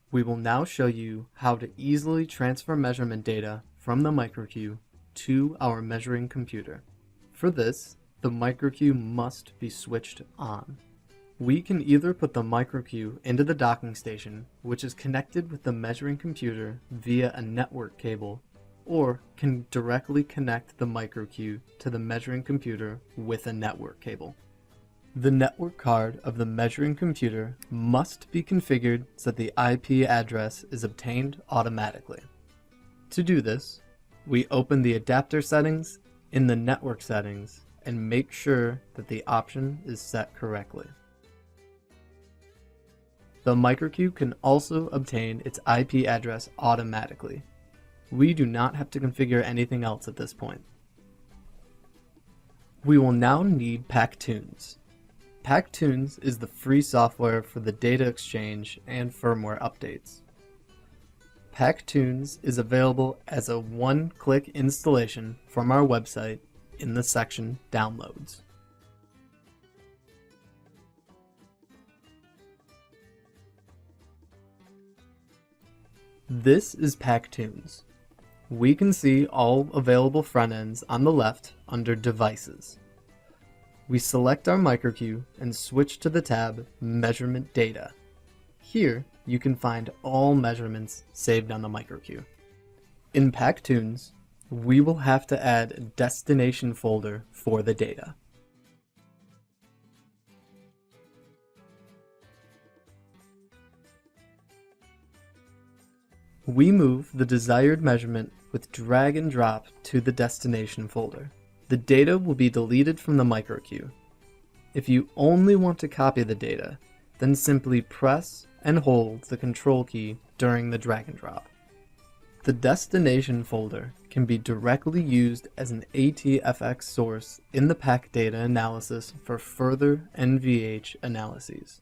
We will now show you how to easily transfer measurement data from the MicroQ to our measuring computer. For this, the MicroQ must be switched on. We can either put the MicroQ into the docking station, which is connected with the measuring computer via a network cable, or can directly connect the MicroQ to the measuring computer with a network cable. The network card of the measuring computer must be configured so that the IP address is obtained automatically. To do this, we open the adapter settings in the network settings and make sure that the option is set correctly. The MicroQ can also obtain its IP address automatically. We do not have to configure anything else at this point. We will now need PAK Tunes. PAK Tunes is the free software for the data exchange and firmware updates. PAK Tunes is available as a one-click installation from our website in the section Downloads. This is PAK Tunes. We can see all available front ends on the left under Devices. We select our MicroQ and switch to the tab Measurement Data. Here, you can find all measurements saved on the MicroQ. In PAK Tunes, we will have to add a destination folder for the data. We move the desired measurement with drag and drop to the destination folder. The data will be deleted from the MicroQ. If you only want to copy the data, then simply press and hold the control key during the drag and drop. The destination folder can be directly used as an ATFX source in the PAK data analysis for further NVH analyses.